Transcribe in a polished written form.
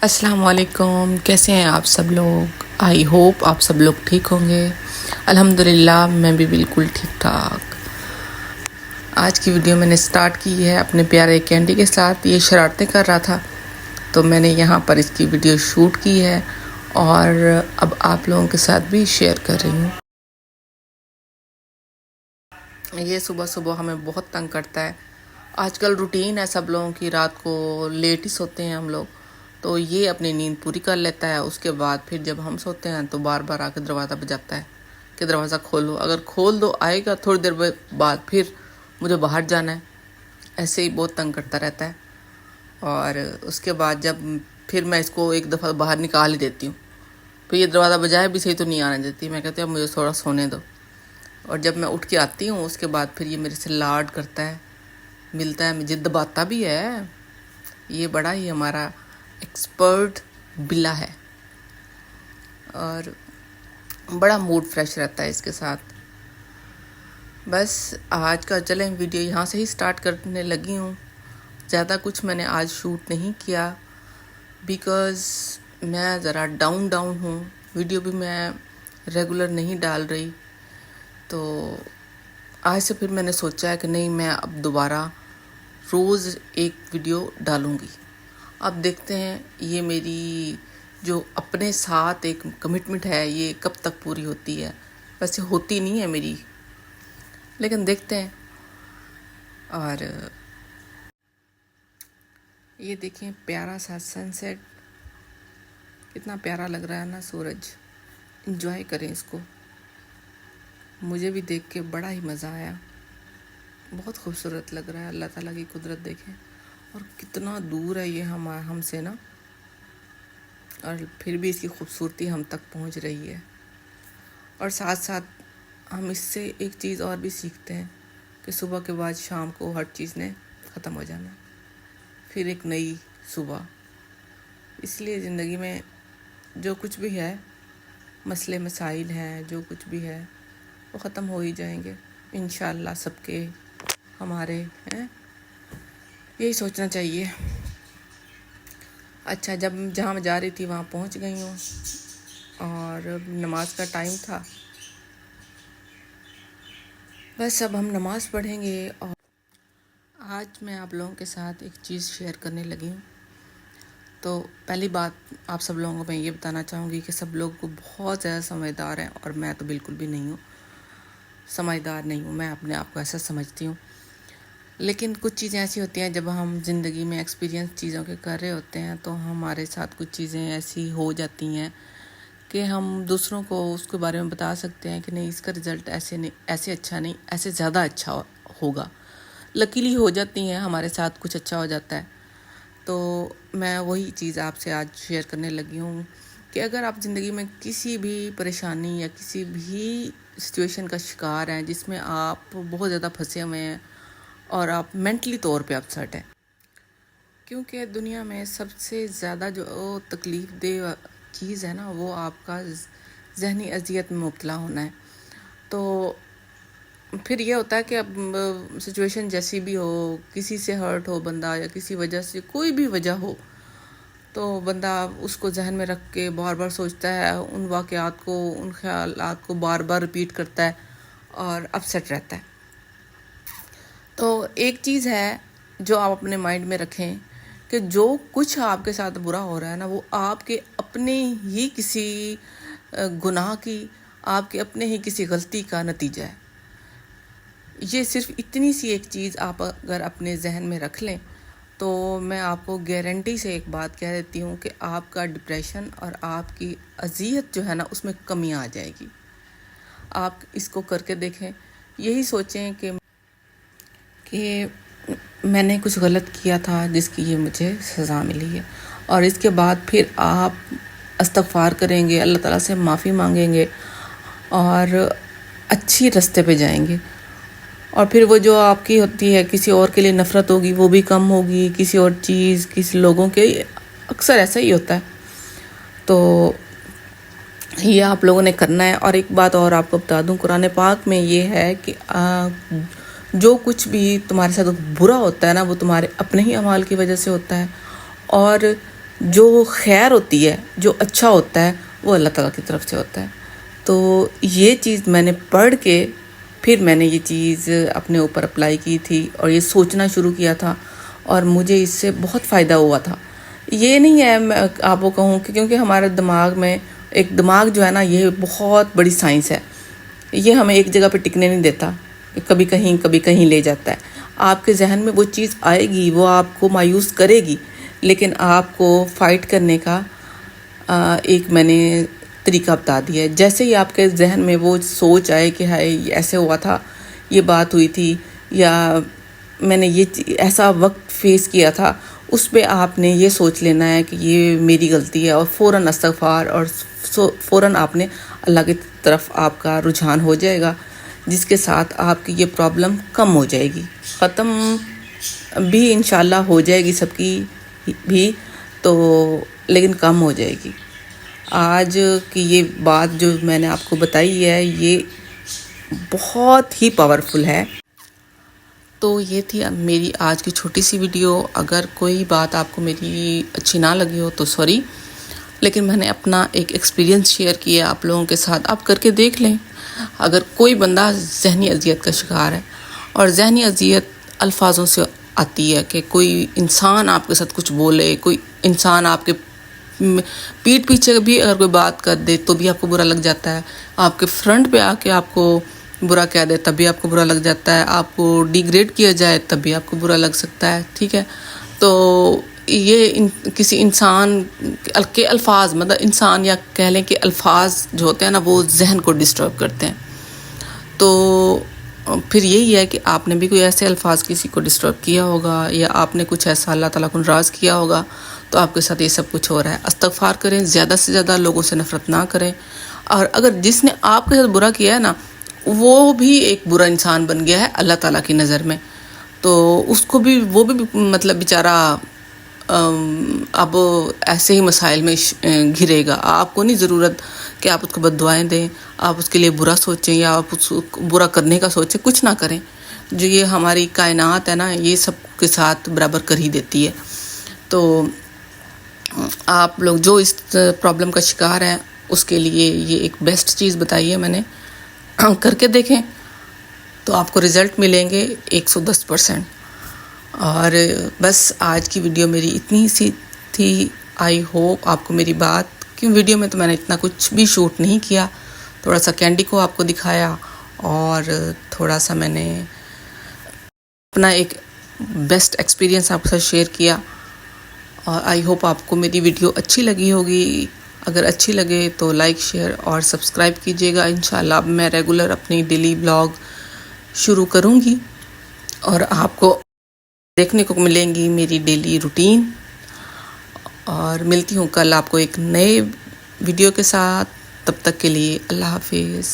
अस्सलाम वालेकुम। कैसे हैं आप सब लोग? आई होप आप सब लोग ठीक होंगे। अल्हम्दुलिल्लाह मैं भी बिल्कुल ठीक ठाक। आज की वीडियो मैंने स्टार्ट की है अपने प्यारे कैंडी के साथ। ये शरारतें कर रहा था तो मैंने यहाँ पर इसकी वीडियो शूट की है और अब आप लोगों के साथ भी शेयर कर रही हूँ। ये सुबह सुबह हमें बहुत तंग करता है। आजकल रूटीन है सब लोगों की, रात को लेट ही सोते हैं हम लोग, तो ये अपनी नींद पूरी कर लेता है। उसके बाद फिर जब हम सोते हैं तो बार बार आकर दरवाज़ा बजाता है कि दरवाज़ा खोलो। अगर खोल दो आएगा, थोड़ी देर बाद फिर मुझे बाहर जाना है, ऐसे ही बहुत तंग करता रहता है। और उसके बाद जब फिर मैं इसको एक दफ़ा बाहर निकाल ही देती हूँ, फिर ये दरवाज़ा बजाए भी सही तो नहीं आने देती। मैं कहती हूँ मुझे थोड़ा सोने दो। और जब मैं उठ के आती हूँ उसके बाद फिर ये मेरे से लाड करता है, मिलता है, मुझे दबाता भी है। ये बड़ा ही हमारा एक्सपर्ट बिल्ला है और बड़ा मूड फ्रेश रहता है इसके साथ। बस आज का चलें वीडियो यहाँ से ही स्टार्ट करने लगी हूँ। ज़्यादा कुछ मैंने आज शूट नहीं किया बिकॉज़ मैं ज़रा डाउन हूँ। वीडियो भी मैं रेगुलर नहीं डाल रही, तो आज से फिर मैंने सोचा है कि नहीं, मैं अब दोबारा रोज़ एक वीडियो डालूँगी। अब देखते हैं ये मेरी जो अपने साथ एक कमिटमेंट है ये कब तक पूरी होती है। वैसे होती नहीं है मेरी, लेकिन देखते हैं। और ये देखें प्यारा सा सनसेट, कितना प्यारा लग रहा है ना सूरज। एंजॉय करें इसको। मुझे भी देख के बड़ा ही मज़ा आया, बहुत खूबसूरत लग रहा है। अल्लाह ताला की कुदरत देखें, और कितना दूर है ये हमसे ना, और फिर भी इसकी खूबसूरती हम तक पहुंच रही है। और साथ साथ हम इससे एक चीज़ और भी सीखते हैं कि सुबह के बाद शाम को हर चीज़ ने ख़त्म हो जाना, फिर एक नई सुबह। इसलिए ज़िंदगी में जो कुछ भी है, मसले मसाइल हैं, जो कुछ भी है वो ख़त्म हो ही जाएंगे इंशाअल्लाह। सबके हमारे हैं, यही सोचना चाहिए। अच्छा, जहाँ मैं जा रही थी वहाँ पहुँच गई हूँ और नमाज का टाइम था। बस अब हम नमाज़ पढ़ेंगे। और आज मैं आप लोगों के साथ एक चीज़ शेयर करने लगी हूँ। तो पहली बात आप सब लोगों को मैं ये बताना चाहूँगी कि सब लोग को बहुत ज़्यादा समझदार हैं और मैं तो बिल्कुल भी नहीं हूँ, समझदार नहीं हूँ। मैं अपने आप को ऐसा समझती हूँ, लेकिन कुछ चीज़ें ऐसी होती हैं जब हम ज़िंदगी में एक्सपीरियंस चीज़ों के कर रहे होते हैं तो हमारे साथ कुछ चीज़ें ऐसी हो जाती हैं कि हम दूसरों को उसके बारे में बता सकते हैं कि नहीं, इसका रिज़ल्ट ऐसे नहीं, ऐसे अच्छा नहीं, ऐसे ज़्यादा अच्छा होगा। लकीली हो जाती हैं, हमारे साथ कुछ अच्छा हो जाता है। तो मैं वही चीज़ आपसे आज शेयर करने लगी हूँ कि अगर आप ज़िंदगी में किसी भी परेशानी या किसी भी सिचुएशन का शिकार हैं जिसमें आप बहुत ज़्यादा फंसे हुए हैं और आप मेंटली तौर पे अपसेट हैं, क्योंकि दुनिया में सबसे ज़्यादा जो तकलीफ़ दे चीज़ है ना, वो आपका ज़हनी अज़ियत में मुब्तला होना है। तो फिर ये होता है कि अब सिचुएशन जैसी भी हो, किसी से हर्ट हो बंदा या किसी वजह से, कोई भी वजह हो, तो बंदा उसको जहन में रख के बार बार सोचता है, उन वाक़यात को, उन ख़यालात को बार बार रिपीट करता है और अपसेट रहता है। तो एक चीज़ है जो आप अपने माइंड में रखें कि जो कुछ आपके साथ बुरा हो रहा है ना, वो आपके अपने ही किसी गुनाह की, आपके अपने ही किसी गलती का नतीजा है। ये सिर्फ इतनी सी एक चीज़ आप अगर अपने जहन में रख लें तो मैं आपको गारंटी से एक बात कह देती हूँ कि आपका डिप्रेशन और आपकी अज़ियत जो है ना, उसमें कमी आ जाएगी। आप इसको करके देखें, यही सोचें कि मैंने कुछ गलत किया था जिसकी ये मुझे सज़ा मिली है, और इसके बाद फिर आप इस्तग़फ़ार करेंगे, अल्लाह ताला से माफ़ी मांगेंगे और अच्छी रास्ते पे जाएंगे। और फिर वो जो आपकी होती है किसी और के लिए नफ़रत होगी, वो भी कम होगी। किसी और चीज़, किसी लोगों के, अक्सर ऐसा ही होता है। तो ये आप लोगों ने करना है। और एक बात और आपको बता दूं, कुरान पाक में ये है कि जो कुछ भी तुम्हारे साथ बुरा होता है ना, वो तुम्हारे अपने ही अमाल की वजह से होता है। और جو خیر ہوتی ہے، جو اچھا ہوتا ہے، وہ اللہ تعالیٰ کی طرف سے ہوتا ہے۔ تو یہ چیز میں نے پڑھ کے پھر میں نے یہ چیز اپنے اوپر اپلائی کی تھی اور یہ سوچنا شروع کیا تھا، اور مجھے اس سے بہت فائدہ ہوا تھا۔ یہ نہیں ہے میں آپ کو کہوں کہ کیونکہ ہمارے دماغ میں ایک دماغ جو ہے نا، یہ بہت بڑی سائنس ہے، یہ ہمیں ایک جگہ پہ ٹکنے نہیں دیتا، کبھی کہیں لے جاتا ہے۔ آپ کے ذہن میں وہ چیز آئے گی، وہ آپ کو مایوس کرے گی، لیکن آپ کو فائٹ کرنے کا ایک میں نے طریقہ بتا دیا ہے۔ جیسے ہی آپ کے ذہن میں وہ سوچ آئے کہ ہائے ایسے ہوا تھا، یہ بات ہوئی تھی، یا میں نے یہ ایسا وقت فیس کیا تھا، اس پہ آپ نے یہ سوچ لینا ہے کہ یہ میری غلطی ہے، اور فوراً استغفار، اور فوراً آپ نے اللہ کی طرف آپ کا رجحان ہو جائے گا، جس کے ساتھ آپ کی یہ پرابلم کم ہو جائے گی، ختم بھی انشاءاللہ ہو جائے گی سب کی بھی، تو لیکن کم ہو جائے گی۔ آج کی یہ بات جو میں نے آپ کو بتائی ہے، یہ بہت ہی پاورفل ہے۔ تو یہ تھی میری آج کی چھوٹی سی ویڈیو۔ اگر کوئی بات آپ کو میری اچھی نہ لگی ہو تو سوری، لیکن میں نے اپنا ایک ایکسپیرینس شیئر کیا آپ لوگوں کے ساتھ، آپ کر کے دیکھ لیں۔ اگر کوئی بندہ ذہنی اذیت کا شکار ہے، اور ذہنی اذیت الفاظوں سے آتی ہے کہ کوئی انسان آپ کے ساتھ کچھ بولے، کوئی انسان آپ کے پیٹھ پیچھے بھی اگر کوئی بات کر دے تو بھی آپ کو برا لگ جاتا ہے، آپ کے فرنٹ پہ آ کے آپ کو برا کہہ دے تب بھی آپ کو برا لگ جاتا ہے، آپ کو ڈیگریڈ کیا جائے تب بھی آپ کو برا لگ سکتا ہے، ٹھیک ہے۔ تو یہ کسی انسان کے الفاظ، مطلب انسان یا کہہ لیں کہ الفاظ جو ہوتے ہیں نا، وہ ذہن کو ڈسٹرب کرتے ہیں۔ تو پھر یہی ہے کہ آپ نے بھی کوئی ایسے الفاظ کسی کو ڈسٹرب کیا ہوگا، یا آپ نے کچھ ایسا اللہ تعالیٰ کو ناراض کیا ہوگا، تو آپ کے ساتھ یہ سب کچھ ہو رہا ہے۔ استغفار کریں، زیادہ سے زیادہ لوگوں سے نفرت نہ کریں، اور اگر جس نے آپ کے ساتھ برا کیا ہے نا، وہ بھی ایک برا انسان بن گیا ہے اللہ تعالیٰ کی نظر میں، تو اس کو بھی، وہ بھی مطلب بیچارہ اب ایسے ہی مسائل میں گھرے گا۔ آپ کو نہیں ضرورت کہ آپ اس کو بد دعائیں دیں، آپ اس کے لیے برا سوچیں، یا آپ اس کو برا کرنے کا سوچیں، کچھ نہ کریں۔ جو یہ ہماری کائنات ہے نا، یہ سب کے ساتھ برابر کر ہی دیتی ہے۔ تو آپ لوگ جو اس پرابلم کا شکار ہیں، اس کے لیے یہ ایک بیسٹ چیز بتائی ہے میں نے، کر کے دیکھیں تو آپ کو رزلٹ ملیں گے 110%۔ اور بس آج کی ویڈیو میری اتنی سی تھی۔ آئی ہوپ آپ کو میری بات، کیوں ویڈیو میں تو میں نے اتنا کچھ بھی شوٹ نہیں کیا، تھوڑا سا کینڈی کو آپ کو دکھایا، اور تھوڑا سا میں نے اپنا ایک بیسٹ ایکسپیرینس آپ کے ساتھ شیئر کیا، اور آئی ہوپ آپ کو میری ویڈیو اچھی لگی ہوگی۔ اگر اچھی لگے تو لائک، شیئر اور سبسکرائب کیجیے گا۔ انشاءاللہ اب میں ریگولر اپنی ڈیلی بلاگ شروع کروں گی، اور آپ کو دیکھنے کو ملیں گی میری ڈیلی روٹین۔ اور ملتی ہوں کل آپ کو ایک نئے ویڈیو کے ساتھ، تب تک کے لیے اللہ حافظ۔